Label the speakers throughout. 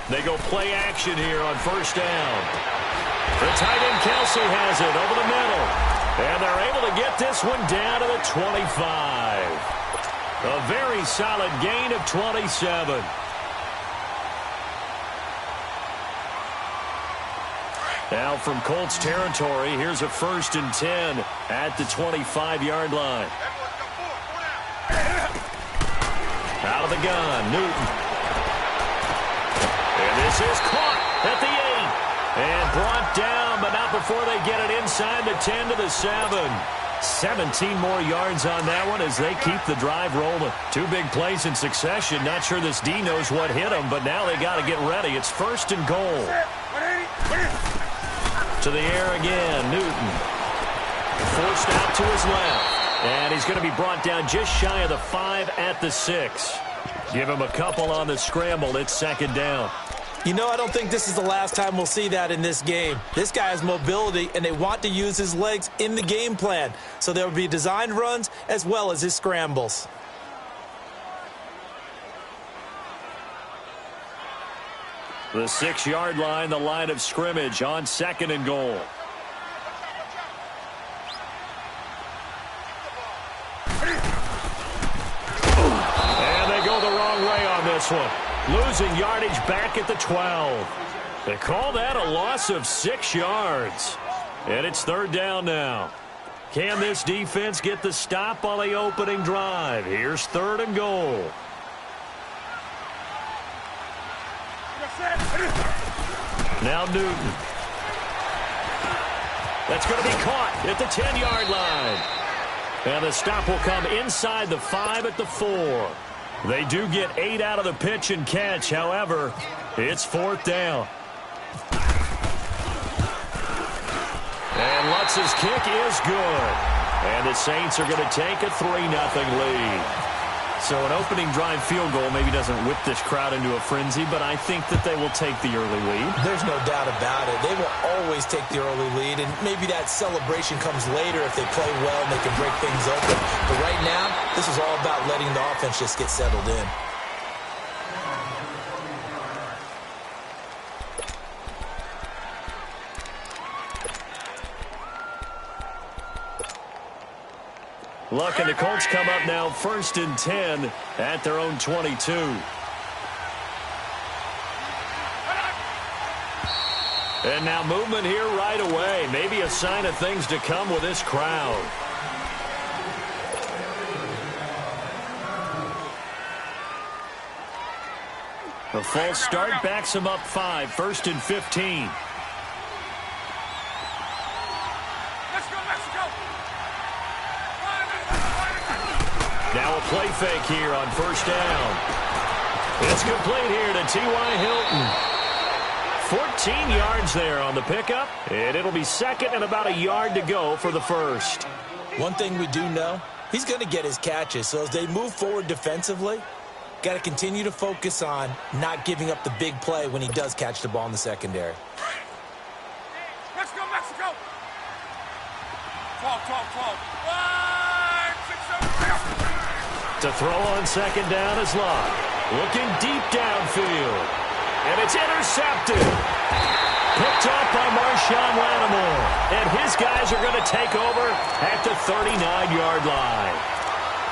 Speaker 1: They go play action here on first down. The tight end Kelsey has it over the middle. And they're able to get this one down to the 25. A very solid gain of 27. Now from Colts territory, here's a 1st and 10 at the 25-yard line. Out of the gun, Newton. And this is caught at the 8. And brought down, but not before they get it inside the 10 to the 7. 17 more yards on that one as they keep the drive rolling. 2 big plays in succession. Not sure this D knows what hit them, but now they got to get ready. It's 1st and goal. To the air again, Newton. Forced out to his left. And he's going to be brought down just shy of the 5 at the 6. Give him a couple on the scramble. It's 2nd down.
Speaker 2: You know, I don't think this is the last time we'll see that in this game. This guy has mobility, and they want to use his legs in the game plan. So there will be designed runs as well as his scrambles.
Speaker 1: The 6-yard line, the line of scrimmage on 2nd and goal. And they go the wrong way on this one. Losing yardage back at the 12. They call that a loss of 6 yards. And it's 3rd down now. Can this defense get the stop on the opening drive? Here's 3rd and goal. Now Newton. That's going to be caught at the 10-yard line. And the stop will come inside the 5 at the 4. They do get 8 out of the pitch and catch. However, it's 4th down. And Lutz's kick is good. And the Saints are going to take a 3-0 lead. So an opening drive field goal maybe doesn't whip this crowd into a frenzy, but I think that they will take the early lead.
Speaker 2: There's no doubt about it. They will always take the early lead, and maybe that celebration comes later if they play well and they can break things open. But right now, this is all about letting the offense just get settled in.
Speaker 1: Luck and the Colts come up now 1st and 10 at their own 22. And now movement here right away. Maybe a sign of things to come with this crowd. The false start backs him up 5, 1st and 15. Now a play fake here on 1st down. It's complete here to T.Y. Hilton. 14 yards there on the pickup, and it'll be 2nd and about a yard to go for the 1st.
Speaker 2: One thing we do know, he's going to get his catches. So as they move forward defensively, got to continue to focus on not giving up the big play when he does catch the ball in the secondary.
Speaker 3: Let's go, Mexico! 12.
Speaker 1: To throw on 2nd down is Luck. Looking deep downfield. And it's intercepted. Picked up by Marshawn Lattimore. And his guys are going to take over at the 39-yard line.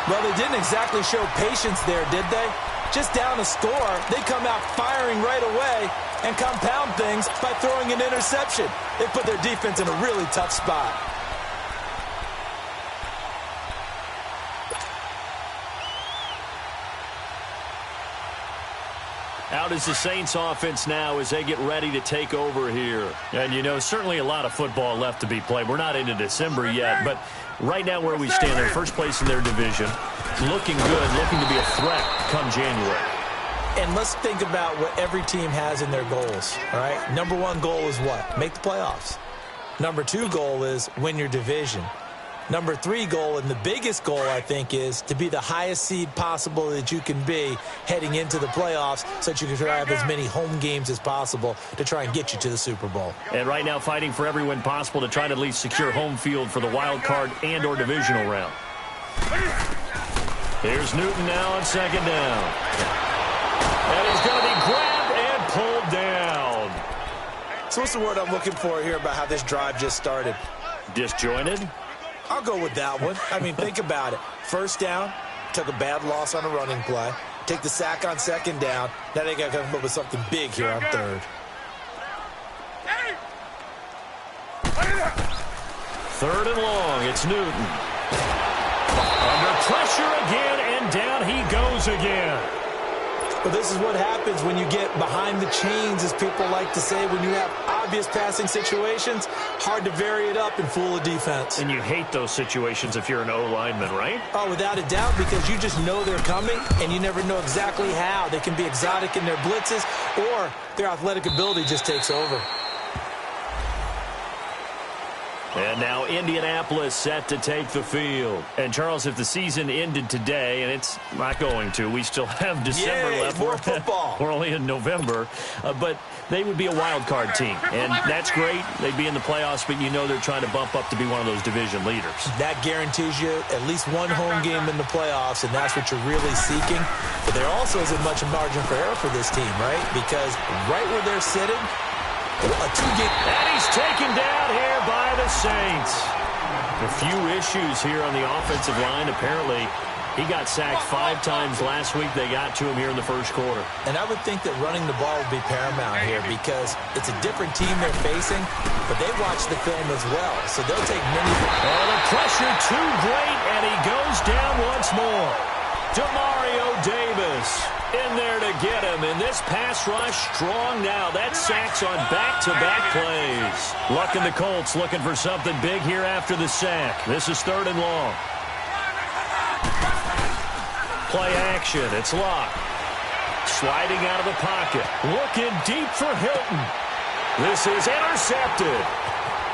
Speaker 2: Well, they didn't exactly show patience there, did they? Just down a score, they come out firing right away and compound things by throwing an interception. They put their defense in a really tough spot.
Speaker 1: Out is the Saints offense now as they get ready to take over here. And, you know, certainly a lot of football left to be played. We're not into December yet, but right now where we stand, they're first place in their division. Looking good, looking to be a threat come January.
Speaker 2: And let's think about what every team has in their goals, all right? Number 1 goal is what? Make the playoffs. Number 2 goal is win your division. Number 3 goal, and the biggest goal, I think, is to be the highest seed possible that you can be heading into the playoffs so that you can try to have as many home games as possible to try and get you to the Super Bowl.
Speaker 1: And right now fighting for every win possible to try to at least secure home field for the wild card and or divisional round. Here's Newton now on second down. And he's going to be grabbed and pulled down.
Speaker 2: So what's the word I'm looking for here about how this drive just started?
Speaker 1: Disjointed?
Speaker 2: I'll go with that one. I mean, think about it. First down, took a bad loss on a running play. Take the sack on second down. Now they got to come up with something big here on third.
Speaker 1: Third and long, it's Newton. Under pressure again, and down he goes again.
Speaker 2: Well, this is what happens when you get behind the chains, as people like to say. When you have obvious passing situations, hard to vary it up and fool a defense.
Speaker 1: And you hate those situations if you're an O-lineman, right?
Speaker 2: Oh, without a doubt, because you just know they're coming, and you never know exactly how. They can be exotic in their blitzes, or their athletic ability just takes over.
Speaker 1: And now Indianapolis set to take the field. And, Charles, if the season ended today, and it's not going to, we still have December left.
Speaker 2: More football.
Speaker 1: We're only in November. But they would be a wild card team. And that's great. They'd be in the playoffs, but you know they're trying to bump up to be one of those division leaders. That
Speaker 2: guarantees you at least one home game in the playoffs, and that's what you're really seeking. But there also isn't much margin for error for this team, right? Because right where they're sitting, a two-game...
Speaker 1: And he's taken down here by the Saints. A few issues here on the offensive line. Apparently, he got sacked 5 times last week. They got to him here in the first quarter.
Speaker 2: And I would think that running the ball would be paramount here because it's a different team they're facing, but they watch the film as well, so they'll take many...
Speaker 1: Oh, the pressure too great, and he goes down once more. Demario Davis in there to get him, and this pass rush strong now. That sacks on back-to-back plays. Luck and the Colts looking for something big here after the sack. This is third and long. Play action. It's Luck. Sliding out of the pocket. Looking deep for Hilton. This is intercepted.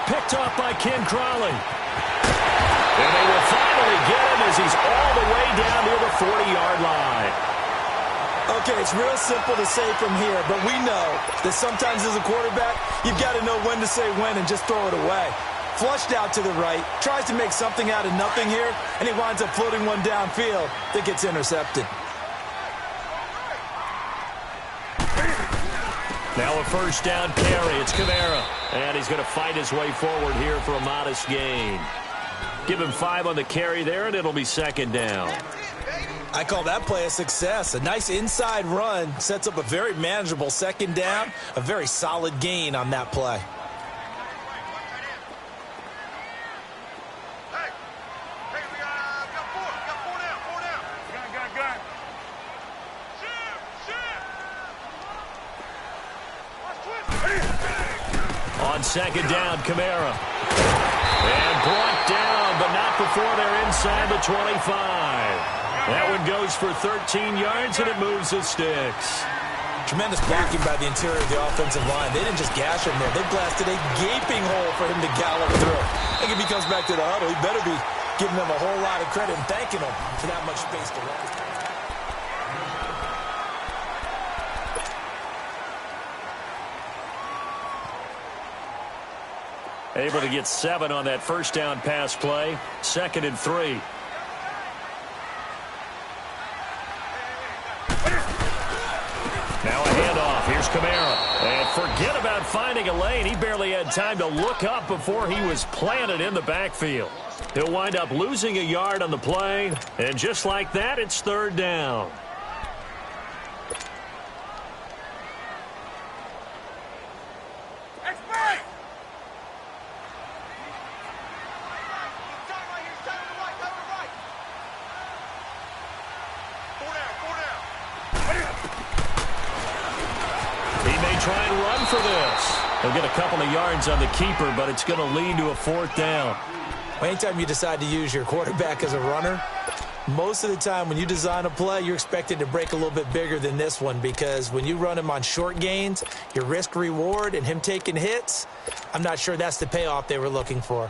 Speaker 1: Picked off by Ken Crawley. And they will finally get him as he's all the way down near the 40-yard line.
Speaker 2: Okay, it's real simple to say from here, but we know that sometimes as a quarterback, you've got to know when to say when and just throw it away. Flushed out to the right, tries to make something out of nothing here, and he winds up floating one downfield that gets intercepted.
Speaker 1: Now a first down carry. It's Kamara. And he's going to fight his way forward here for a modest gain. Give him 5 on the carry there, and it'll be second down.
Speaker 2: I call that play a success. A nice inside run sets up a very manageable second down, a very solid gain on that play.
Speaker 1: On second down, Kamara. And brought down, but not before they're inside the 25. That one goes for 13 yards, and it moves the sticks.
Speaker 2: Tremendous blocking by the interior of the offensive line. They didn't just gash him there. They blasted a gaping hole for him to gallop through. I think if he comes back to the huddle, he better be giving them a whole lot of credit and thanking them for that much space to run.
Speaker 1: Able to get 7 on that first down pass play. 2nd and 3. Now a handoff. Here's Kamara. And forget about finding a lane. He barely had time to look up before he was planted in the backfield. He'll wind up losing a yard on the play. And just like that, it's third down. Try and run for this. They'll get a couple of yards on the keeper, but it's going to lead to a 4th down.
Speaker 2: Anytime you decide to use your quarterback as a runner, most of the time when you design a play, you're expected to break a little bit bigger than this one because when you run him on short gains, your risk-reward and him taking hits, I'm not sure that's the payoff they were looking for.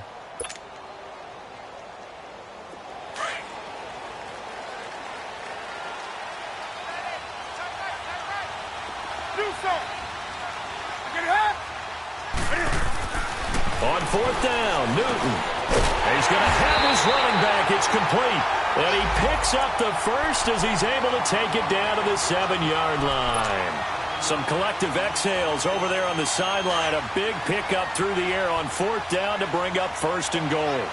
Speaker 1: On 4th down, Newton. He's going to have his running back Package complete. And he picks up the first as he's able to take it down to the 7-yard line. Some collective exhales over there on the sideline. A big pickup through the air on 4th down to bring up 1st and goal.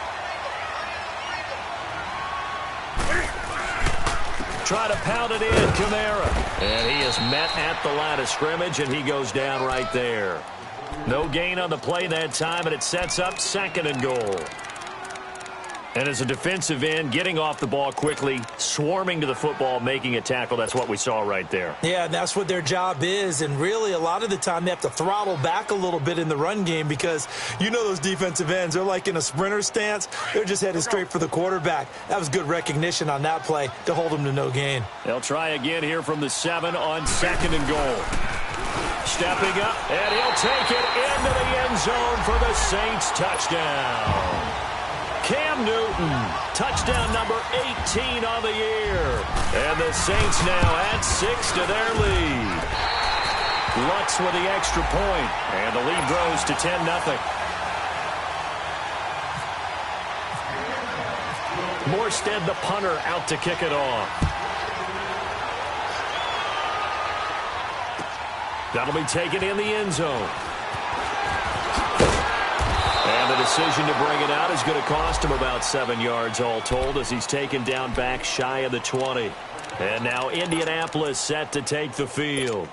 Speaker 1: Try to pound it in, Kamara. And he is met at the line of scrimmage, and he goes down right there. No gain on the play that time, and it sets up 2nd and goal. And as a defensive end, getting off the ball quickly, swarming to the football, making a tackle, that's what we saw right there.
Speaker 2: Yeah, and that's what their job is. And really, a lot of the time, they have to throttle back a little bit in the run game because you know those defensive ends, they're like in a sprinter stance. They're just headed straight for the quarterback. That was good recognition on that play to hold them to no gain.
Speaker 1: They'll try again here from the 7 on 2nd and goal. Stepping up, and he'll take it into the end zone for the Saints touchdown. Cam Newton, touchdown number 18 on the year. And the Saints now add 6 to their lead. Lutz with the extra point, and the lead grows to 10-0. Morstead, the punter, out to kick it off. That'll be taken in the end zone. And the decision to bring it out is going to cost him about 7 yards all told as he's taken down back shy of the 20. And now Indianapolis set to take the field.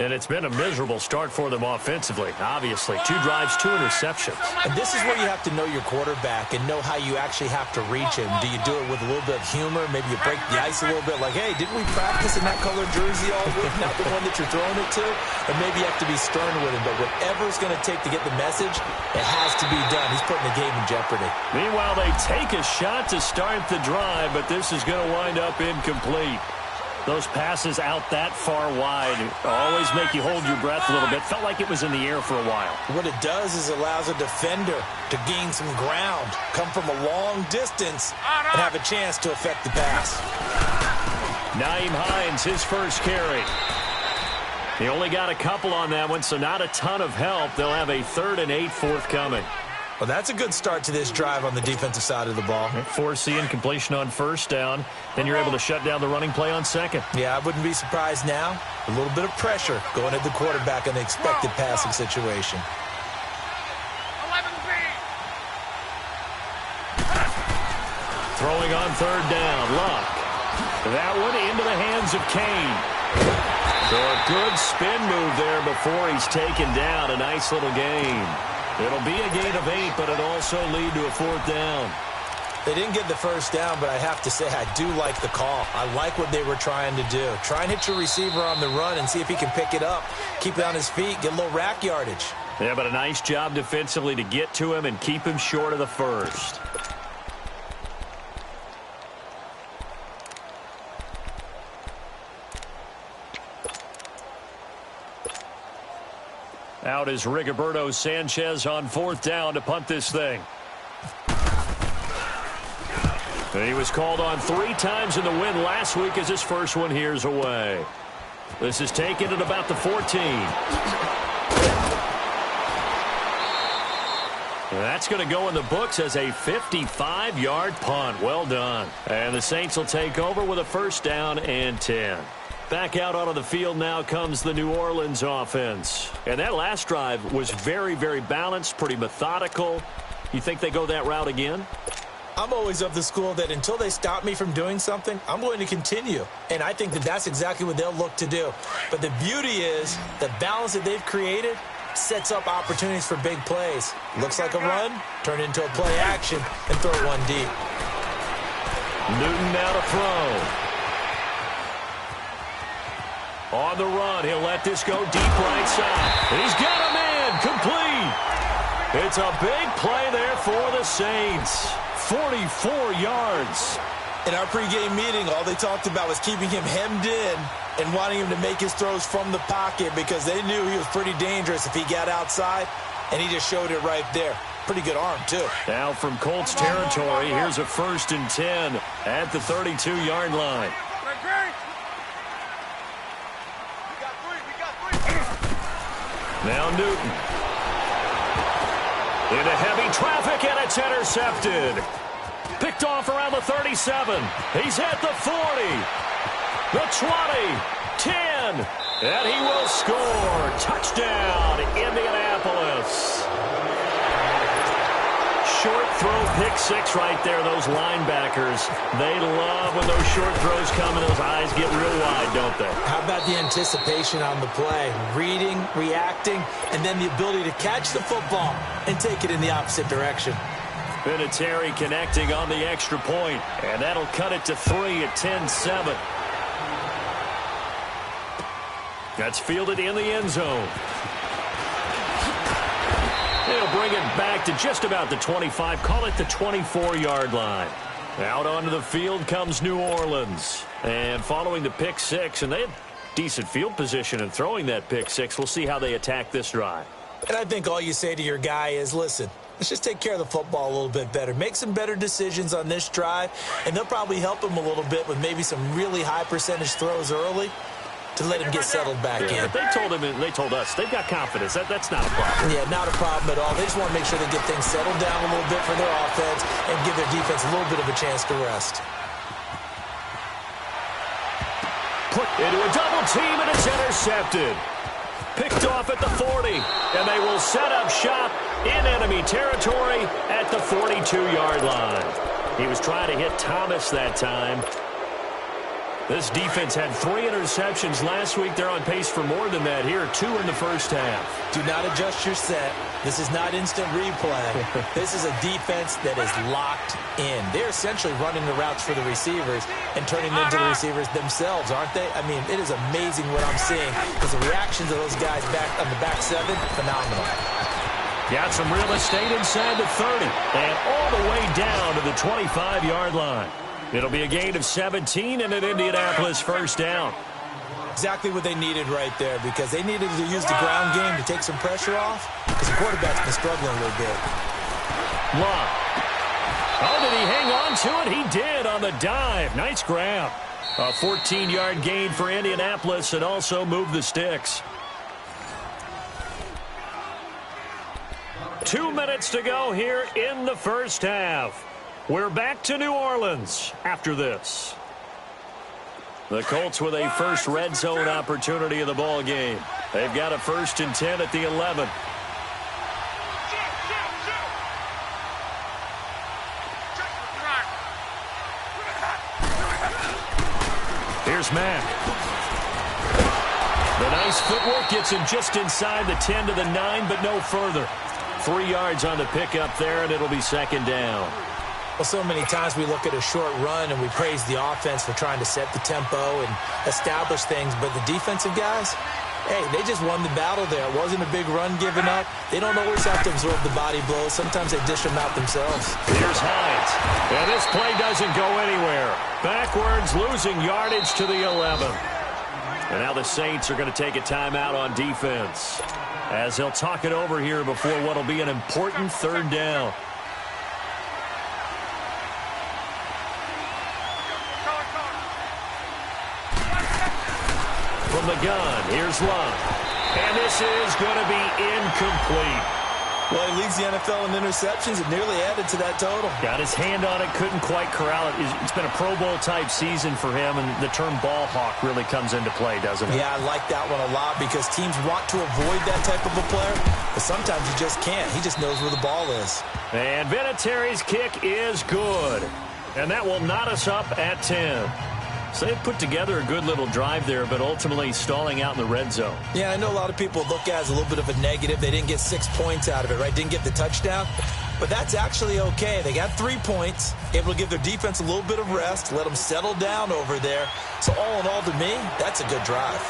Speaker 1: And it's been a miserable start for them offensively, obviously. 2 drives, 2 interceptions.
Speaker 2: And this is where you have to know your quarterback and know how you actually have to reach him. Do you do it with a little bit of humor? Maybe you break the ice a little bit like, hey, didn't we practice in that colored jersey all week, not the one that you're throwing it to? Or maybe you have to be stern with him. But whatever it's going to take to get the message, it has to be done. He's putting the game in jeopardy.
Speaker 1: Meanwhile, they take a shot to start the drive, but this is going to wind up incomplete. Those passes out that far wide always make you hold your breath a little bit. Felt like it was in the air for a while. What
Speaker 2: it does is allows a defender to gain some ground, come from a long distance, and have a chance to affect the pass.
Speaker 1: Nyheim Hines, his first carry. He only got a couple on that one, so not a ton of help. They'll have a 3rd and 8 forthcoming.
Speaker 2: Well, that's a good start to this drive on the defensive side of the ball.
Speaker 1: Forcing completion on 1st down. Then you're able to shut down the running play on 2nd.
Speaker 2: Yeah, I wouldn't be surprised now. A little bit of pressure going at the quarterback in the expected passing situation.
Speaker 3: 11B.
Speaker 1: Throwing on 3rd down. Luck. That one into the hands of Kane. So a good spin move there before he's taken down. A nice little gain. It'll be a gain of 8, but it'll also lead to a 4th down.
Speaker 2: They didn't get the 1st down, but I have to say I do like the call. I like what they were trying to do. Try and hit your receiver on the run and see if he can pick it up. Keep it on his feet, get a little rack yardage.
Speaker 1: Yeah, but a nice job defensively to get to him and keep him short of the 1st. Out is Rigoberto Sanchez on 4th down to punt this thing. And he was called on 3 times in the win last week as his first one here's away. This is taken at about the 14. That's going to go in the books as a 55-yard punt. Well done. And the Saints will take over with a 1st down and 10. Back out onto the field now comes the New Orleans offense. And that last drive was very, very balanced, pretty methodical. You think they go that route again?
Speaker 2: I'm always of the school that until they stop me from doing something, I'm going to continue. And I think that that's exactly what they'll look to do. But the beauty is the balance that they've created sets up opportunities for big plays. Looks like a run, turn it into a play action, and throw it one deep.
Speaker 1: Newton now to throw. On the run, he'll let this go deep right side. He's got a man, complete. It's a big play there for the Saints. 44 yards.
Speaker 2: In our pregame meeting, all they talked about was keeping him hemmed in and wanting him to make his throws from the pocket because they knew he was pretty dangerous if he got outside, and he just showed it right there. Pretty good arm, too.
Speaker 1: Now from Colts territory, here's a 1st and 10 at the 32-yard line. Now Newton. Into heavy traffic, and it's intercepted. Picked off around the 37. He's at the 40. The 20. 10. And he will score. Touchdown, Indianapolis. Short throw, pick six right there. Those linebackers, they love when those short throws come and those eyes get real wide, don't they?
Speaker 2: How about the anticipation on the play? Reading, reacting, and then the ability to catch the football and take it in the opposite direction.
Speaker 1: Vinatieri connecting on the extra point, and that'll cut it to 3 at 10-7. That's fielded in the end zone. They'll bring it back to just about the 25. Call it the 24-yard line. Out onto the field comes New Orleans. And following the pick six, and they had decent field position in throwing that pick six. We'll see how they attack this drive.
Speaker 2: And I think all you say to your guy is, listen, let's just take care of the football a little bit better. Make some better decisions on this drive, and they'll probably help him a little bit with maybe some really high percentage throws early to let him get settled back in.
Speaker 1: They told us they've got confidence. That's not a problem.
Speaker 2: Yeah, not a problem at all. They just want to make sure they get things settled down a little bit for their offense and give their defense a little bit of a chance to rest.
Speaker 1: Put into a double team, and it's intercepted. Picked off at the 40, and they will set up shop in enemy territory at the 42-yard line. He was trying to hit Thomas that time. This defense had 3 interceptions last week. They're on pace for more than that here, 2 in the first half.
Speaker 2: Do not adjust your set. This is not instant replay. This is a defense that is locked in. They're essentially running the routes for the receivers and turning them into the receivers themselves, aren't they? I mean, it is amazing what I'm seeing because the reactions of those guys back on the back seven, phenomenal.
Speaker 1: Got some real estate inside the 30 and all the way down to the 25-yard line. It'll be a gain of 17 and an Indianapolis first down.
Speaker 2: Exactly what they needed right there because they needed to use the ground game to take some pressure off because the quarterback's been struggling a little bit.
Speaker 1: Love. Oh, did he hang on to it? He did on the dive. Nice grab. A 14-yard gain for Indianapolis and also move the sticks. 2 minutes to go here in the first half. We're back to New Orleans after this. The Colts with a first red zone opportunity of the ball game. They've got a 1st and 10 at the 11. Here's Mack. The nice footwork gets him just inside the 10 to the 9, but no further. 3 yards on the pickup there, and it'll be 2nd down.
Speaker 2: Well, so many times we look at a short run and we praise the offense for trying to set the tempo and establish things, but the defensive guys, hey, they just won the battle there. It wasn't a big run given up. They don't always have to absorb the body blows. Sometimes they dish them out themselves.
Speaker 1: Here's Hines. And this play doesn't go anywhere. Backwards, losing yardage to the 11. And now the Saints are going to take a timeout on defense as they'll talk it over here before what will be an important 3rd down. From the gun, here's Love. And this is going to be incomplete.
Speaker 2: Well, he leads the NFL in interceptions and nearly added to that total.
Speaker 1: Got his hand on it, couldn't quite corral it. It's been a Pro Bowl-type season for him, and the term ball hawk really comes into play, doesn't it?
Speaker 2: Yeah, I like that one a lot because teams want to avoid that type of a player, but sometimes you just can't. He just knows where the ball is.
Speaker 1: And Vinatieri's kick is good. And that will knot us up at 10. So they put together a good little drive there, but ultimately stalling out in the red zone.
Speaker 2: Yeah, I know a lot of people look at it as a little bit of a negative. They didn't get 6 points out of it, right? Didn't get the touchdown. But that's actually okay. They got 3 points, able to give their defense a little bit of rest, let them settle down over there. So all in all, to me, that's a good drive.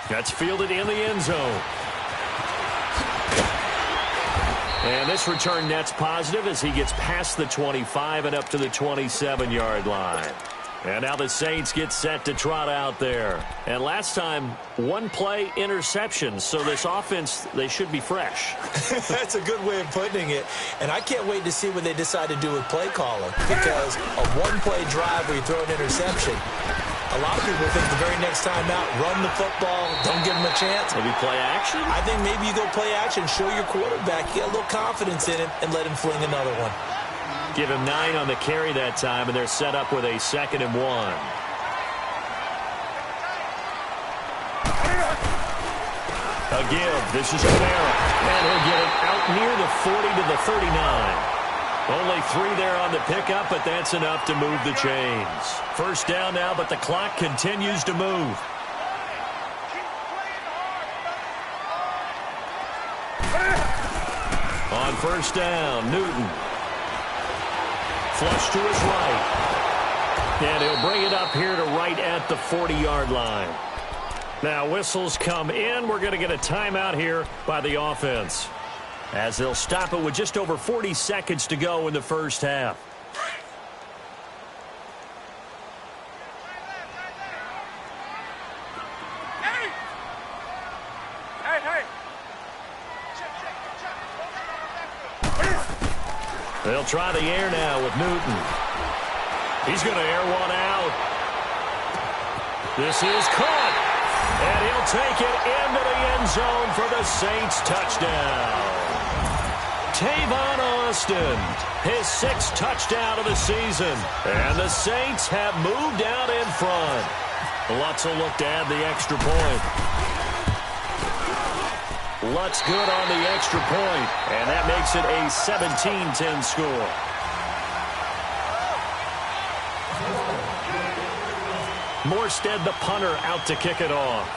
Speaker 1: That's fielded in the end zone. And this return net's positive as he gets past the 25 and up to the 27-yard line. And now the Saints get set to trot out there. And last time, 1 play interception. So this offense, they should be fresh.
Speaker 2: That's a good way of putting it. And I can't wait to see what they decide to do with play calling. Because a 1-play drive where you throw an interception, a lot of people think the very next time out, run the football, don't give them a chance.
Speaker 1: Maybe play action?
Speaker 2: I think maybe you go play action, show your quarterback, get a little confidence in him, and let him fling another one.
Speaker 1: Give him 9 on the carry that time, and they're set up with a 2nd and 1. A give. This is Kamara. And he'll get it out near the 40 to the 39. Only 3 there on the pickup, but that's enough to move the chains. First down now, but the clock continues to move. On first down, Newton. Flush to his right. And he'll bring it up here to right at the 40-yard line. Now whistles come in. We're going to get a timeout here by the offense, as they'll stop it with just over 40 seconds to go in the first half. They'll try the air now with Newton. He's going to air one out. This is caught. And he'll take it into the end zone for the Saints touchdown. Tavon Austin, his 6th touchdown of the season. And the Saints have moved out in front. Lutz will look to add the extra point. Lutz good on the extra point, and that makes it a 17-10 score. Morstead, the punter, out to kick it off.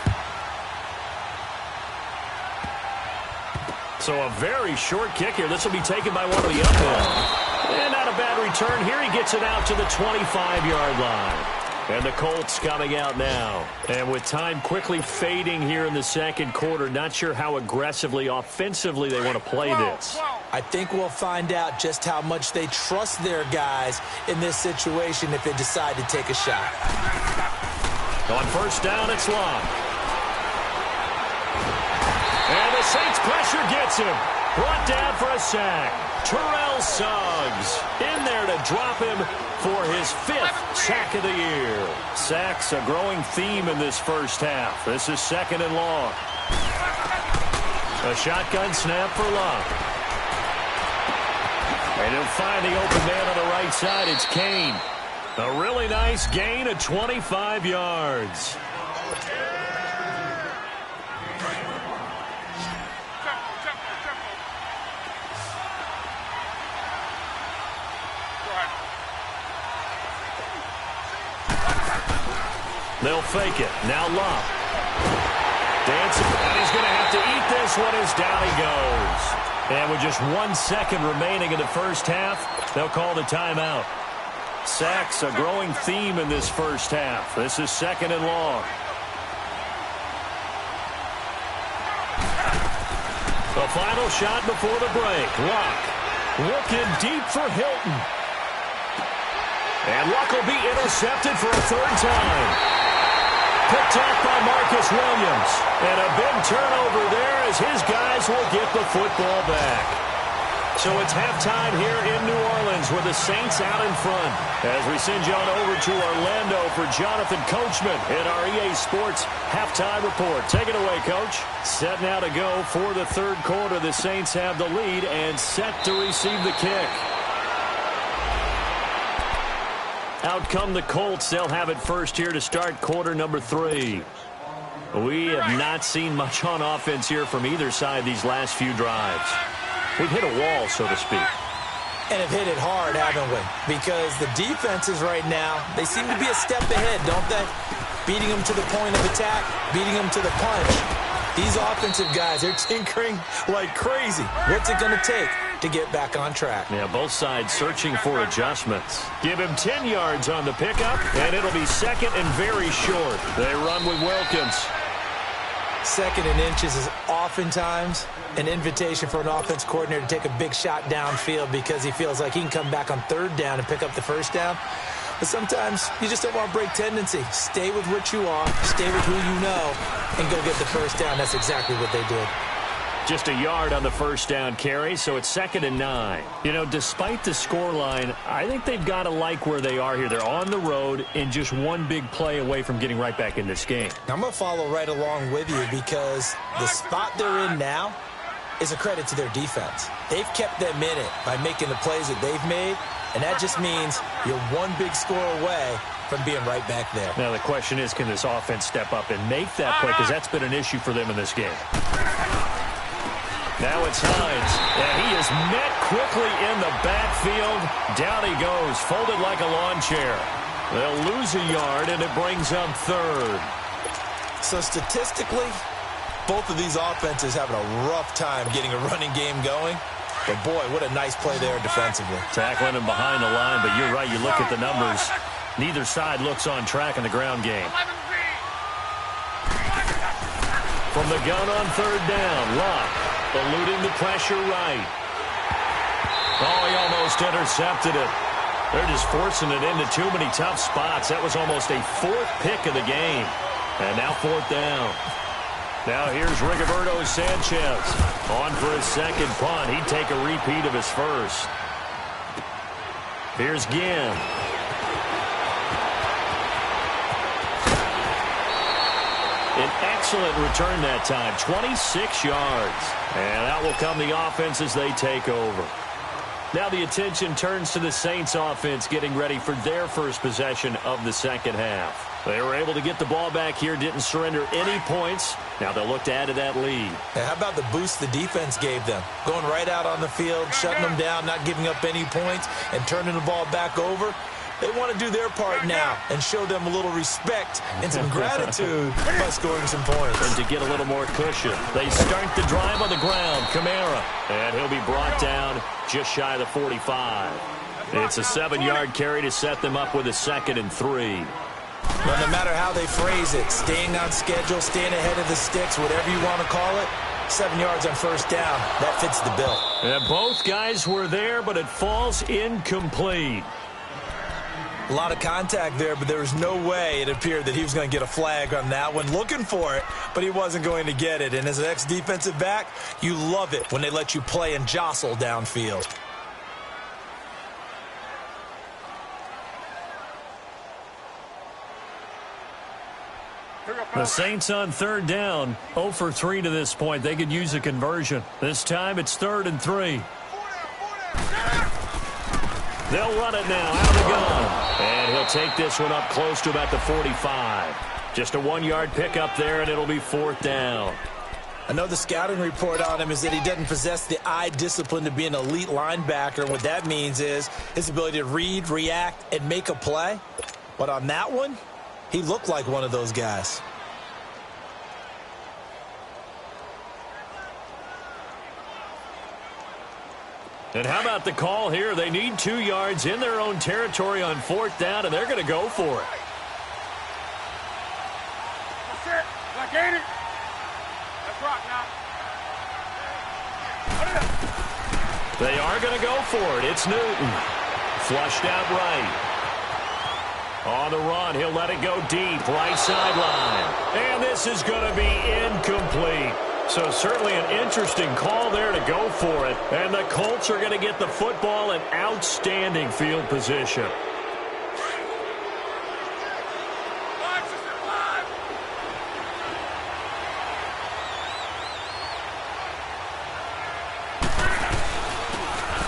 Speaker 1: So a very short kick here. This will be taken by one of the uphill. And not a bad return here. He gets it out to the 25-yard line. And the Colts coming out now. And with time quickly fading here in the second quarter, not sure how aggressively, offensively they want to play this.
Speaker 2: I think we'll find out just how much they trust their guys in this situation if they decide to take a shot.
Speaker 1: On first down, it's Long. And the Saints pressure gets him. Brought down for a sack. Terrell Suggs in there to drop him for his 5th sack of the year. Sacks a growing theme in this first half. This is 2nd and long. A shotgun snap for Love. And he'll find the open man on the right side. It's Kane. A really nice gain of 25 yards. They'll fake it. Now Love. Dancing. And he's going to have to eat this one as down he goes. And with just 1 second remaining in the first half, they'll call the timeout. Sacks a growing theme in this first half. This is 2nd and long. The final shot before the break. Luck looking deep for Hilton. And Luck will be intercepted for a 3rd time. Picked off by Marcus Williams. And a big turnover there as his guys will get the football back. So it's halftime here in New Orleans with the Saints out in front. As we send you on over to Orlando for Jonathan Coachman in our EA Sports halftime report. Take it away, Coach. Set now to go for the 3rd quarter. The Saints have the lead and set to receive the kick. Out come the Colts. They'll have it first here to start quarter number 3. We have not seen much on offense here from either side these last few drives. We've hit a wall, so to speak.
Speaker 2: And have hit it hard, haven't we? Because the defenses right now, they seem to be a step ahead, don't they? Beating them to the point of attack, beating them to the punch. These offensive guys are tinkering like crazy. What's it going to take to get back on track?
Speaker 1: Yeah, both sides searching for adjustments. Give him 10 yards on the pickup, and it'll be 2nd and very short. They run with Wilkins.
Speaker 2: 2nd and inches is oftentimes an invitation for an offense coordinator to take a big shot downfield because he feels like he can come back on 3rd down and pick up the 1st down. But sometimes you just don't want to break tendency. Stay with what you are, stay with who you know, and go get the 1st down. That's exactly what they did.
Speaker 1: Just a yard on the 1st down carry, so it's 2nd and 9. You know, despite the scoreline, I think they've got to like where they are here. They're on the road and just one big play away from getting right back in this game.
Speaker 2: I'm going to follow right along with you because the spot they're in now, is a credit to their defense. They've kept them in it by making the plays that they've made, and that just means you're one big score away from being right back there.
Speaker 1: Now the question is, can this offense step up and make that play? Because that's been an issue for them in this game. Now it's Hines, and he is met quickly in the backfield. Down he goes, folded like a lawn chair. They'll lose a yard, and it brings up third.
Speaker 2: So statistically, both of these offenses having a rough time getting a running game going. But, boy, what a nice play there defensively.
Speaker 1: Tackling him behind the line, but you're right. You look at the numbers. Neither side looks on track in the ground game. From the gun on third down, Luck eluding the pressure right. Oh, he almost intercepted it. They're just forcing it into too many tough spots. That was almost a fourth pick of the game. And now fourth down. Now here's Rigoberto Sanchez on for his second punt. He'd take a repeat of his first. Here's Ginn. An excellent return that time, 26 yards. And out will come the offense as they take over. Now the attention turns to the Saints offense getting ready for their first possession of the second half. They were able to get the ball back here, didn't surrender any points. Now they'll look to add to that lead.
Speaker 2: Hey, how about the boost the defense gave them? Going right out on the field, shutting them down, not giving up any points, and turning the ball back over. They want to do their part now and show them a little respect and some gratitude by scoring some points.
Speaker 1: And to get a little more cushion, they start the drive on the ground. Kamara, and he'll be brought down just shy of the 45. It's a 7-yard carry to set them up with a 2nd and 3.
Speaker 2: Well, no matter how they phrase it, staying on schedule, staying ahead of the sticks, whatever you want to call it, 7 yards on first down, that fits the bill.
Speaker 1: And both guys were there, but it falls incomplete.
Speaker 2: A lot of contact there, but there was no way it appeared that he was going to get a flag on that one. Looking for it, but he wasn't going to get it. And as an ex-defensive back, you love it when they let you play and jostle downfield.
Speaker 1: The Saints on third down, 0 for 3 to this point. They could use a conversion. This time it's 3rd and 3. They'll run it now out of the gun. And he'll take this one up close to about the 45. Just a 1-yard pickup there, and it'll be 4th down.
Speaker 2: I know the scouting report on him is that he doesn't possess the eye discipline to be an elite linebacker. What that means is his ability to read, react, and make a play. But on that one, he looked like one of those guys.
Speaker 1: And how about the call here? They need 2 yards in their own territory on 4th down, and they're going to go for it.
Speaker 3: That's it. I gain it. Let's rock now.
Speaker 1: They are going to go for it. It's Newton. Flushed out right. On the run, he'll let it go deep, right sideline. And this is going to be incomplete. So certainly an interesting call there to go for it. And the Colts are going to get the football in outstanding field position.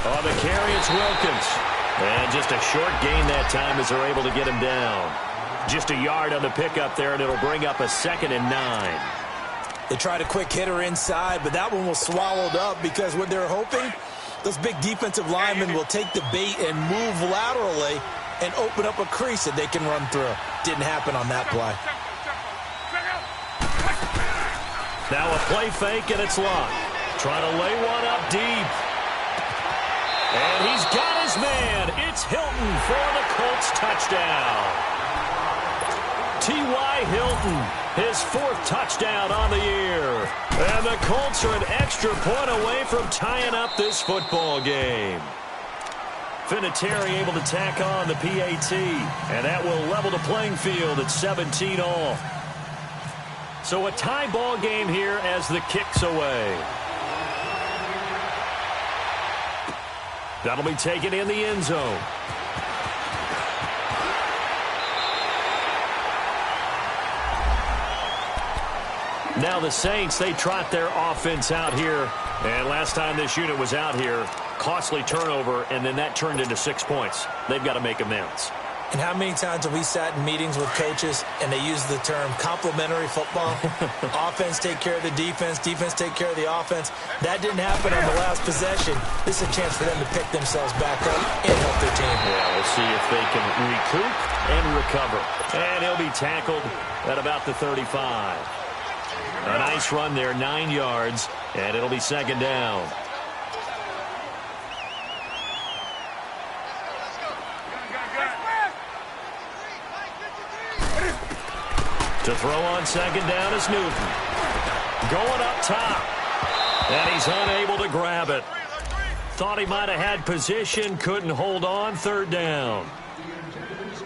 Speaker 1: On the carry, it's Wilkins. And just a short gain that time as they're able to get him down. Just a yard on the pickup there, and it'll bring up a 2nd and 9.
Speaker 2: They tried a quick hitter inside, but that one was swallowed up because what they're hoping, those big defensive linemen will take the bait and move laterally and open up a crease that they can run through. Didn't happen on that play.
Speaker 1: Now a play fake, and it's Luck. Trying to lay one up deep. And he's got his man. It's Hilton for the Colts touchdown. T.Y. Hilton, his 4th touchdown on the year. And the Colts are an extra point away from tying up this football game. Vinatieri able to tack on the PAT, and that will level the playing field at 17 all. So a tie ball game here as the kick's away. That'll be taken in the end zone. Now the Saints, they trot their offense out here. And last time this unit was out here, costly turnover, and then that turned into 6 points. They've got to make amends.
Speaker 2: And how many times have we sat in meetings with coaches and they use the term complementary football? Offense take care of the defense, defense take care of the offense. That didn't happen on the last possession. This is a chance for them to pick themselves back up and help their team.
Speaker 1: Yeah, we'll see if they can recoup and recover. And he'll be tackled at about the 35. A nice run there, 9 yards, and it'll be second down. To throw on second down is Newton. Going up top. And he's unable to grab it. Thought he might have had position, couldn't hold on, third down.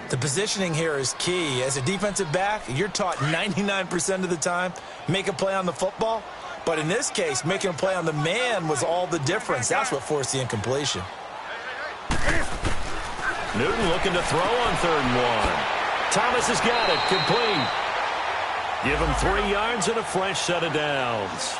Speaker 2: The positioning here is key. As a defensive back, you're taught 99% of the time, make a play on the football. But in this case, making a play on the man was all the difference. That's what forced the incompletion.
Speaker 1: Newton looking to throw on 3rd and 1. Thomas has got it, complete. Give him 3 yards and a fresh set of downs.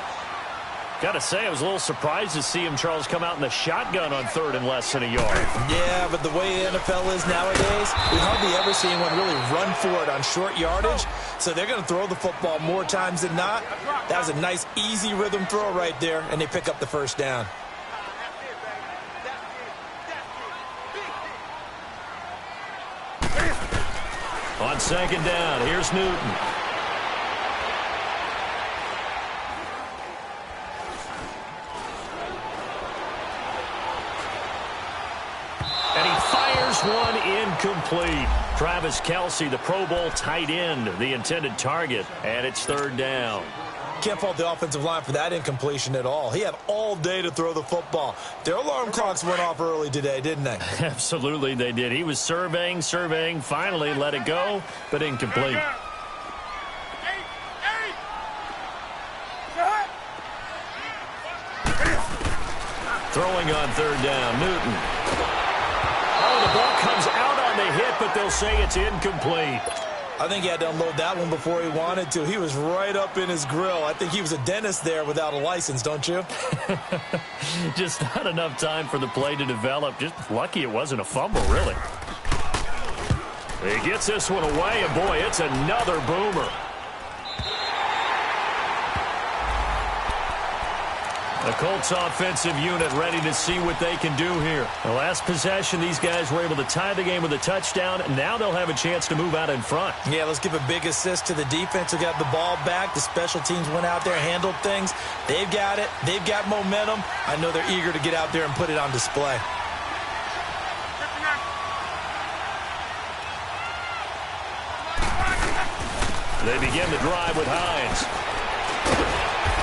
Speaker 1: Got to say, I was a little surprised to see him, Charles, come out in the shotgun on 3rd and less than a yard.
Speaker 2: Yeah, but the way the NFL is nowadays, we hardly ever see anyone really run for it on short yardage. So they're going to throw the football more times than not. That was a nice, easy rhythm throw right there, and they pick up the first down.
Speaker 1: On second down, here's Newton. One incomplete. Travis Kelce, the Pro Bowl tight end, the intended target, and it's 3rd down.
Speaker 2: Can't fault the offensive line for that incompletion at all. He had all day to throw the football. Their alarm clocks went off early today, didn't they?
Speaker 1: Absolutely, they did. He was surveying, finally let it go, but incomplete. Throwing on 3rd down, Newton. Oh, the ball comes out on the hit, but they'll say it's incomplete.
Speaker 2: I think he had to unload that one before he wanted to. He was right up in his grill. I think he was a dentist there without a license, don't you?
Speaker 1: Just not enough time for the play to develop. Just lucky it wasn't a fumble, really. He gets this one away, and boy, it's another boomer. The Colts offensive unit ready to see what they can do here. The last possession, these guys were able to tie the game with a touchdown. Now they'll have a chance to move out in front.
Speaker 2: Yeah, let's give a big assist to the defense who got the ball back. The special teams went out there, handled things. They've got it. They've got momentum. I know they're eager to get out there and put it on display.
Speaker 1: They begin the drive with Hines.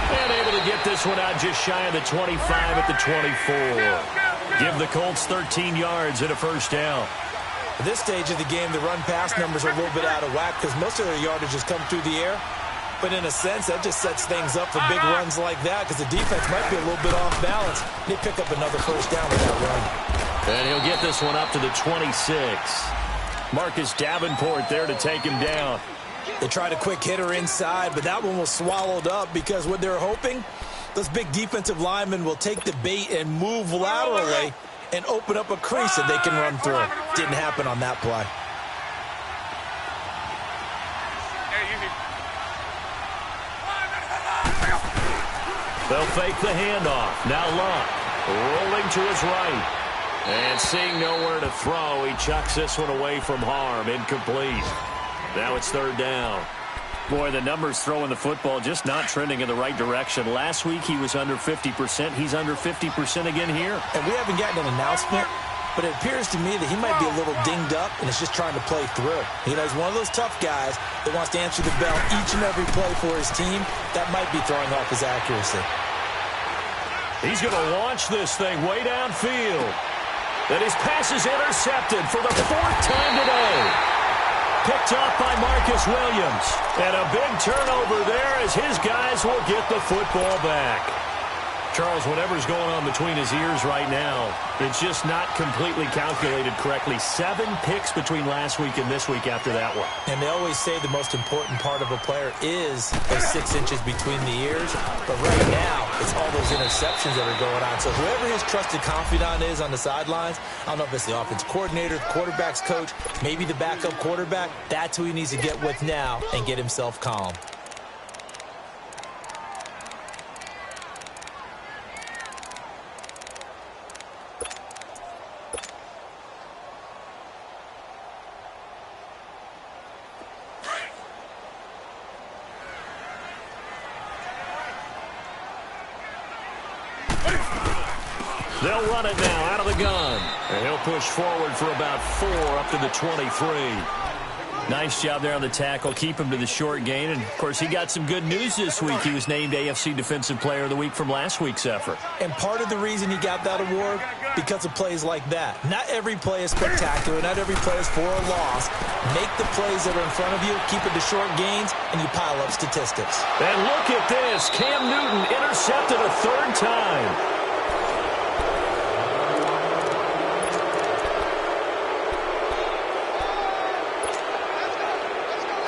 Speaker 1: And able to get this one out just shy of the 25 at the 24. Give the Colts 13 yards and a first down.
Speaker 2: At this stage of the game, the run-pass numbers are a little bit out of whack because most of their yardage has come through the air. But in a sense, that just sets things up for big runs like that because the defense might be a little bit off balance. They pick up another first down with that run.
Speaker 1: And he'll get this one up to the 26. Marcus Davenport there to take him down.
Speaker 2: They tried a quick hitter inside, but that one was swallowed up because what they're hoping, those big defensive linemen will take the bait and move laterally and open up a crease that they can run through. Didn't happen on that play.
Speaker 1: They'll fake the handoff. Now Luck rolling to his right. And seeing nowhere to throw, he chucks this one away from harm. Incomplete. Now it's 3rd down. Boy, the numbers throwing the football just not trending in the right direction. Last week he was under 50%. He's under 50% again here.
Speaker 2: And we haven't gotten an announcement, but it appears to me that he might be a little dinged up and is just trying to play through. You know, he's one of those tough guys that wants to answer the bell each and every play for his team. That might be throwing off his accuracy.
Speaker 1: He's going to launch this thing way downfield. And his pass is intercepted for the 4th time today. Picked up by Marcus Williams. And a big turnover there as his guys will get the football back. Charles, whatever's going on between his ears right now, it's just not completely calculated correctly. 7 picks between last week and this week after that one.
Speaker 2: And they always say the most important part of a player is those 6 inches between the ears. But right now, it's all those interceptions that are going on. So whoever his trusted confidant is on the sidelines, I don't know if it's the offense coordinator, the quarterback's coach, maybe the backup quarterback, that's who he needs to get with now and get himself calm.
Speaker 1: They'll run it now out of the gun. And he'll push forward for about 4 up to the 23. Nice job there on the tackle. Keep him to the short gain. And, of course, he got some good news this week. He was named AFC Defensive Player of the Week from last week's effort.
Speaker 2: And part of the reason he got that award, because of plays like that. Not every play is spectacular. Not every play is for a loss. Make the plays that are in front of you, keep it to short gains, and you pile up statistics.
Speaker 1: And look at this. Cam Newton intercepted a 3rd time.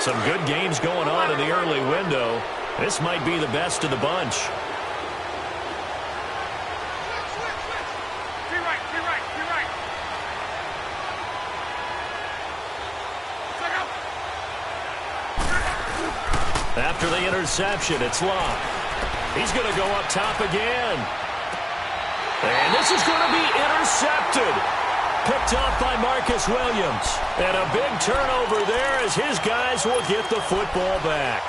Speaker 1: Some good games going on in the early window. This might be the best of the bunch. After the interception, it's Locke. He's going to go up top again. And this is going to be intercepted. Picked off by Marcus Williams. And a big turnover there as his guys will get the football back.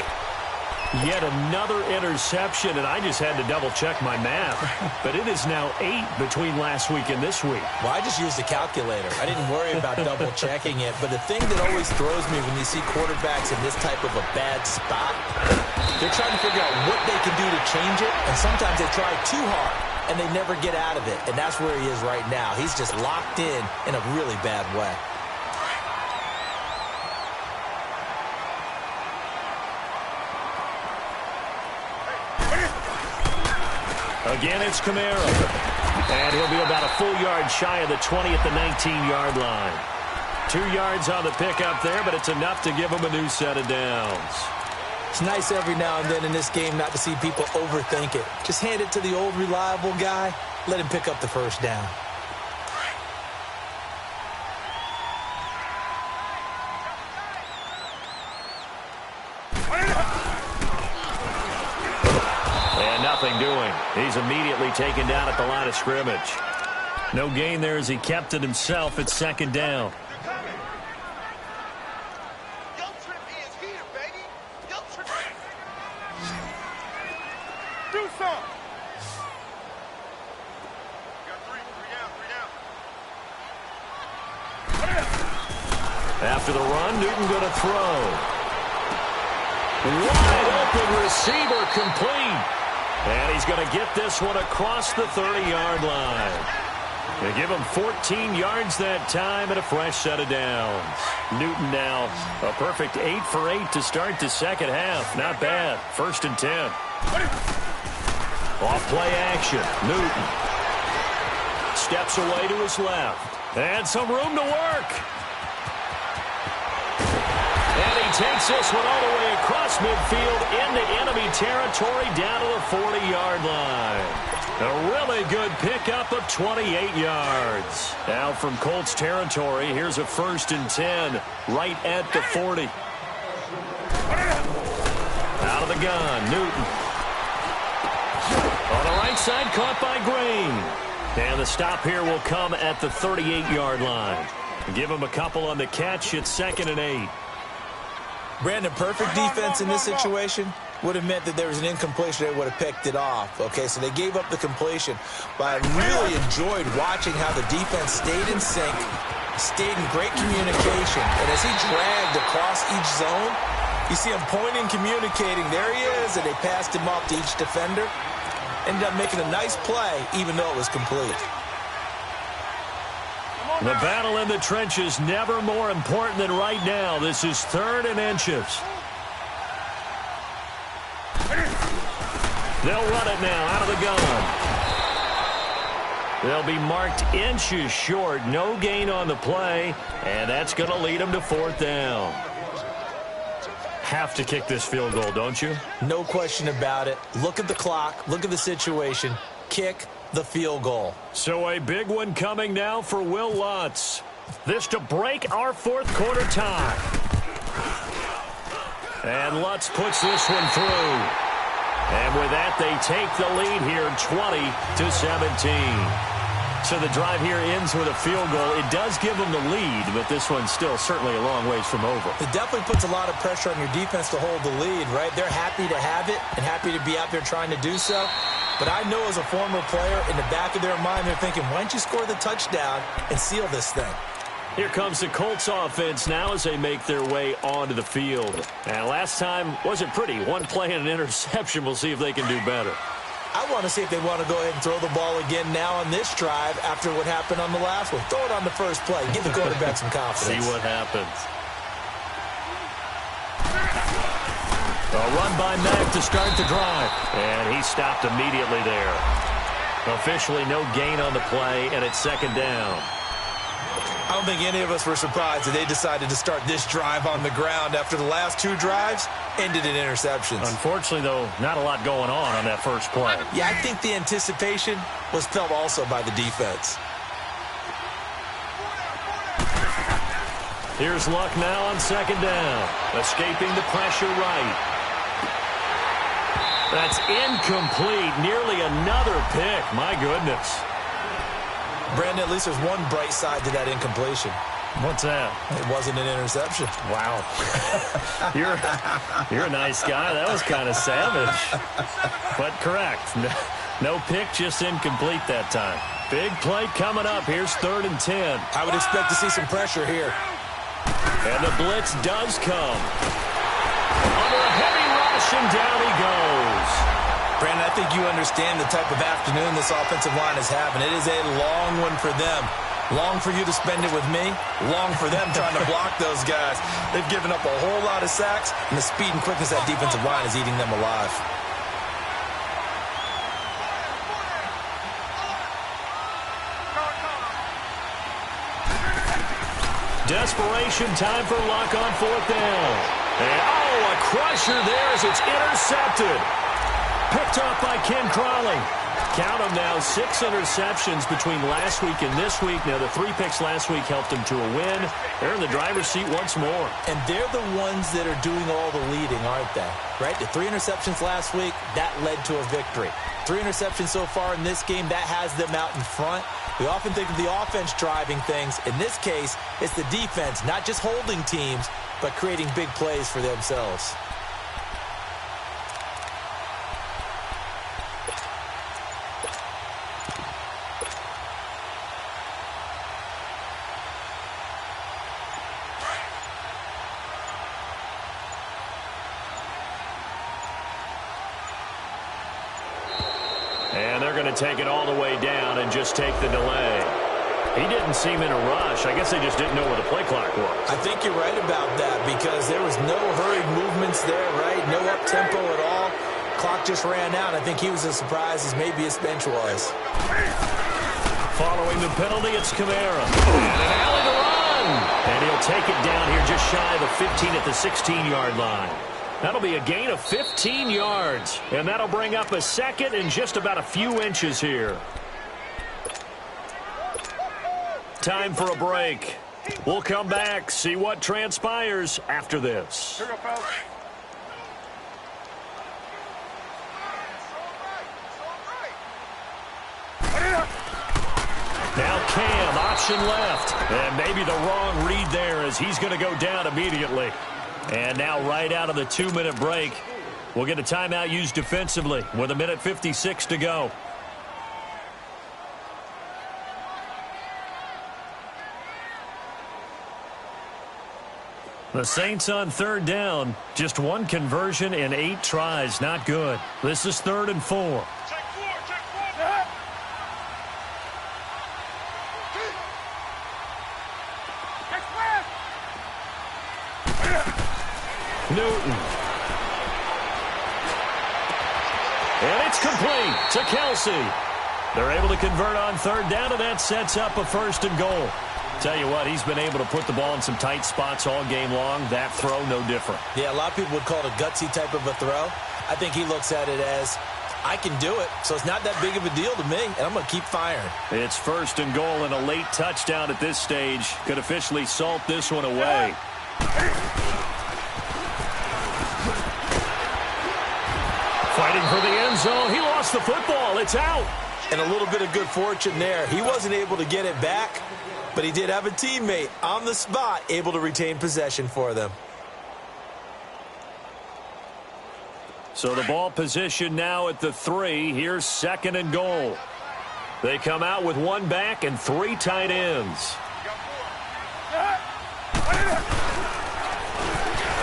Speaker 1: Yet another interception, and I just had to double-check my math. But it is now 8 between last week and this week.
Speaker 2: Well, I just used the calculator. I didn't worry about double-checking it. But the thing that always throws me when you see quarterbacks in this type of a bad spot, they're trying to figure out what they can do to change it, and sometimes they try too hard, and they never get out of it. And that's where he is right now. He's just locked in a really bad way.
Speaker 1: Again, it's Kamara. And he'll be about a full yard shy of the 20 at the 19-yard line. 2 yards on the pickup there, but it's enough to give him a new set of downs.
Speaker 2: It's nice every now and then in this game not to see people overthink it. Just hand it to the old reliable guy. Let him pick up the first down.
Speaker 1: And nothing doing. He's immediately taken down at the line of scrimmage. No gain there as he kept it himself at 2nd down. After the run, Newton going to throw. Wide open receiver complete. And he's going to get this one across the 30-yard line. They give him 14 yards that time and a fresh set of downs. Newton now a perfect 8 for 8 to start the second half. Not bad. 1st and 10. Off play action. Newton steps away to his left. And some room to work. And he takes this one all the way across midfield into enemy territory down to the 40-yard line. A really good pickup of 28 yards. Now from Colts territory, here's a 1st and 10 right at the 40. Out of the gun, Newton. On the right side, caught by Green. And the stop here will come at the 38-yard line. Give him a couple on the catch. It's 2nd and 8.
Speaker 2: Brandon, perfect defense in this situation would have meant that there was an incompletion. They would have picked it off. Okay, so they gave up the completion. But I really enjoyed watching how the defense stayed in sync, stayed in great communication. And as he dragged across each zone, you see him pointing, communicating. There he is, and they passed him off to each defender. Ended up making a nice play, even though it was complete.
Speaker 1: The battle in the trenches never more important than right now. This is 3rd and inches. They'll run it now out of the gun. They'll be marked inches short. No gain on the play, and that's going to lead them to 4th down. Have to kick this field goal, don't you?
Speaker 2: No question about it. Look at the clock. Look at the situation. Kick the field goal.
Speaker 1: So a big one coming now for Will Lutz. This to break our 4th quarter tie. And Lutz puts this one through. And with that, they take the lead here 20-17. So the drive here ends with a field goal. It does give them the lead, but this one's still certainly a long ways from over.
Speaker 2: It definitely puts a lot of pressure on your defense to hold the lead, right? They're happy to have it and happy to be out there trying to do so. But I know as a former player, in the back of their mind, they're thinking, why don't you score the touchdown and seal this thing?
Speaker 1: Here comes the Colts offense now as they make their way onto the field. And last time wasn't pretty. One play and an interception. We'll see if they can do better.
Speaker 2: I want to see if they want to go ahead and throw the ball again now on this drive after what happened on the last one. Throw it on the first play. Give the quarterback some confidence.
Speaker 1: See what happens. A run by Mack to start the drive. And he stopped immediately there. Officially no gain on the play, and it's 2nd down.
Speaker 2: I don't think any of us were surprised that they decided to start this drive on the ground after the last 2 drives ended in interceptions.
Speaker 1: Unfortunately, though, not a lot going on that first play.
Speaker 2: Yeah, I think the anticipation was felt also by the defense.
Speaker 1: Here's Luck now on 2nd down. Escaping the pressure right. That's incomplete. Nearly another pick. My goodness.
Speaker 2: Brandon, at least there's one bright side to that incompletion.
Speaker 1: What's that?
Speaker 2: It wasn't an interception.
Speaker 1: Wow. You're a nice guy. That was kind of savage. But correct. No pick, just incomplete that time. Big play coming up. Here's 3rd and 10.
Speaker 2: I would expect to see some pressure here.
Speaker 1: And the blitz does come. Under a heavy rush, and down he goes.
Speaker 2: Brandon, I think you understand the type of afternoon this offensive line is having. It is a long one for them. Long for you to spend it with me. Long for them trying to block those guys. They've given up a whole lot of sacks, and the speed and quickness of that defensive line is eating them alive.
Speaker 1: Desperation time for Luck on 4th down. And, a crusher there as it's intercepted. Picked off by Ken Crawley. Count them now, 6 interceptions between last week and this week. Now, the 3 picks last week helped them to a win. They're in the driver's seat once more.
Speaker 2: And they're the ones that are doing all the leading, aren't they? Right? The 3 interceptions last week, that led to a victory. 3 interceptions so far in this game, that has them out in front. We often think of the offense driving things. In this case, it's the defense, not just holding teams, but creating big plays for themselves.
Speaker 1: And they're going to take it all the way down and just take the delay. He didn't seem in a rush. I guess they just didn't know where the play clock was.
Speaker 2: I think you're right about that because there was no hurried movements there, right? No up-tempo at all. Clock just ran out. I think he was as surprised as maybe his bench was.
Speaker 1: Following the penalty, it's Kamara. And an alley to run. And he'll take it down here just shy of the 15 at the 16-yard line. That'll be a gain of 15 yards. And that'll bring up a 2nd and just about a few inches here. Time for a break. We'll come back, see what transpires after this. Now Cam, option left. And maybe the wrong read there as he's going to go down immediately. And now right out of the 2-minute break, we'll get a timeout used defensively with 1:56 to go. The Saints on 3rd down. Just 1 conversion in 8 tries. Not good. This is 3rd and 4. Newton. And it's complete to Kelsey. They're able to convert on third down, and that sets up a 1st and goal. Tell you what, he's been able to put the ball in some tight spots all game long. That throw, no different.
Speaker 2: Yeah, a lot of people would call it a gutsy type of a throw. I think he looks at it as, I can do it, so it's not that big of a deal to me, and I'm going to keep firing.
Speaker 1: It's 1st and goal, and a late touchdown at this stage could officially salt this one away. Fighting for the end zone. He lost the football. It's out.
Speaker 2: And a little bit of good fortune there. He wasn't able to get it back, but he did have a teammate on the spot able to retain possession for them.
Speaker 1: So the ball position now at the 3. Here's 2nd and goal. They come out with 1 back and 3 tight ends.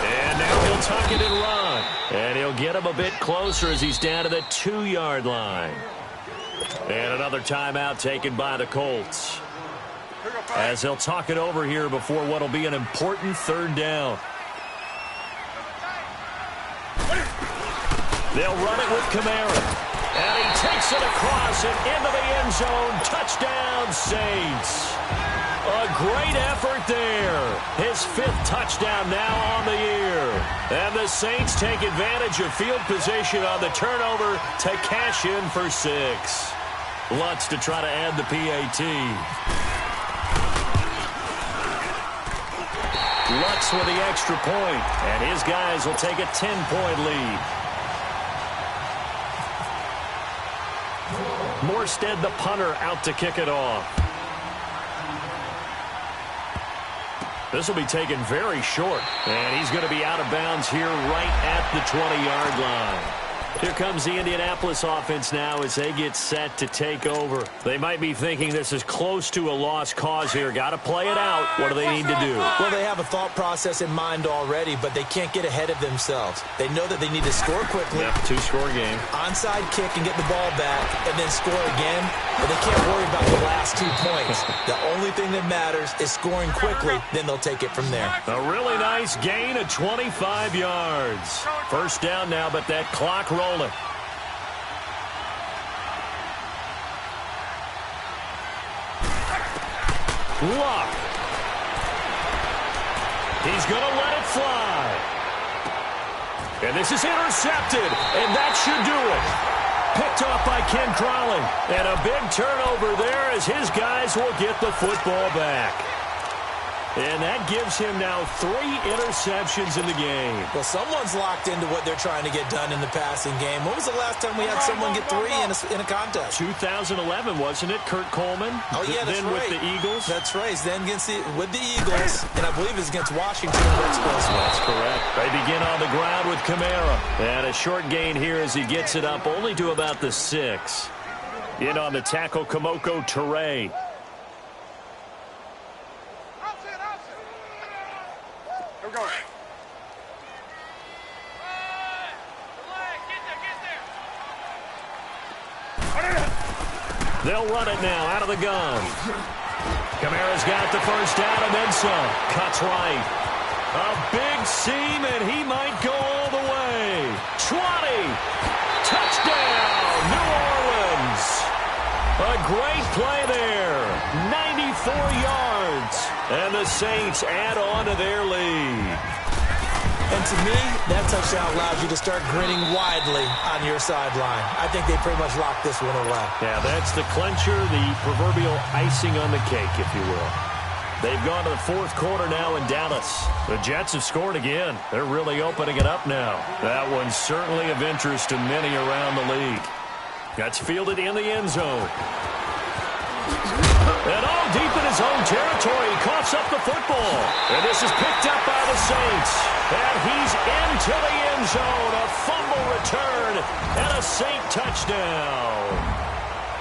Speaker 1: And now he'll tuck it and run. And he'll get him a bit closer as he's down to the 2-yard line. And another timeout taken by the Colts, as they'll talk it over here before what will be an important 3rd down. They'll run it with Kamara. And he takes it across and into the end zone. Touchdown, Saints. A great effort there. His 5th touchdown now on the year. And the Saints take advantage of field position on the turnover to cash in for 6. Lutz to try to add the PAT. Lutz with the extra point, and his guys will take a 10-point lead. Morstead, the punter, out to kick it off. This will be taken very short, and he's going to be out of bounds here right at the 20-yard line. Here comes the Indianapolis offense now as they get set to take over. They might be thinking this is close to a lost cause here. Got to play it out. What do they need to do?
Speaker 2: Well, they have a thought process in mind already, but they can't get ahead of themselves. They know that they need to score quickly.
Speaker 1: Yep, 2-score game.
Speaker 2: Onside kick and get the ball back and then score again. But they can't worry about the last 2 points. The only thing that matters is scoring quickly. Then they'll take it from there.
Speaker 1: A really nice gain of 25 yards. 1st down now, but that clock rolling. Luck. He's going to let it fly. And this is intercepted, and that should do it. Picked off by Ken Crowley. And a big turnover there as his guys will get the football back. And that gives him now 3 interceptions in the game.
Speaker 2: Well, someone's locked into what they're trying to get done in the passing game. When was the last time we had someone get 3 in a contest?
Speaker 1: 2011, wasn't it? Kurt Coleman.
Speaker 2: Oh, yeah, that's
Speaker 1: then
Speaker 2: right.
Speaker 1: With the Eagles.
Speaker 2: That's right. Then with the Eagles, and I believe it's against Washington. That's
Speaker 1: correct. They begin on the ground with Kamara. And a short gain here as he gets it up only to about the 6. In on the tackle, Kamoko Toure. They'll run it now out of the gun. Kamara's got the 1st down and then some. Cuts right. A big seam, and he might go all the way. 20. Touchdown, New Orleans. A great play there. 94 yards. And the Saints add on to their lead.
Speaker 2: And to me, that touchdown allows you to start grinning widely on your sideline. I think they pretty much locked this one away.
Speaker 1: Yeah, that's the clincher, the proverbial icing on the cake, if you will. They've gone to the 4th quarter now in Dallas. The Jets have scored again. They're really opening it up now. That one's certainly of interest to many around the league. That's fielded in the end zone. And all deep in his own territory, he coughs up the football. And this is picked up by the Saints. And he's into the end zone. A fumble return and a Saint touchdown.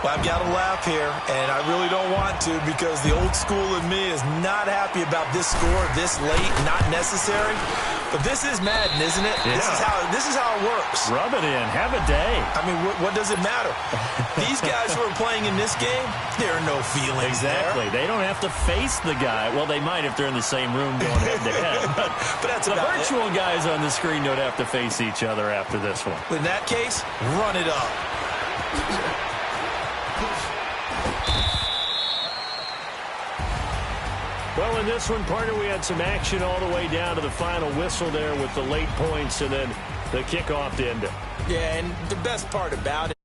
Speaker 2: Well, I've got to laugh here, and I really don't want to because the old school in me is not happy about this score this late, not necessary. But this is Madden, isn't it?
Speaker 1: Yeah.
Speaker 2: This is how it works.
Speaker 1: Rub it in. Have a day.
Speaker 2: I mean, what does it matter? These guys who are playing in this game, there are no feelings
Speaker 1: Exactly.
Speaker 2: there.
Speaker 1: They don't have to face the guy. Well, they might if they're in the same room going head-to-head. But
Speaker 2: that's
Speaker 1: the
Speaker 2: about
Speaker 1: virtual guys on the screen don't have to face each other after this one.
Speaker 2: In that case, run it up.
Speaker 1: Well, in this one, partner, we had some action all the way down to the final whistle there with the late points and then the kickoff to end it.
Speaker 2: Yeah, and the best part about it,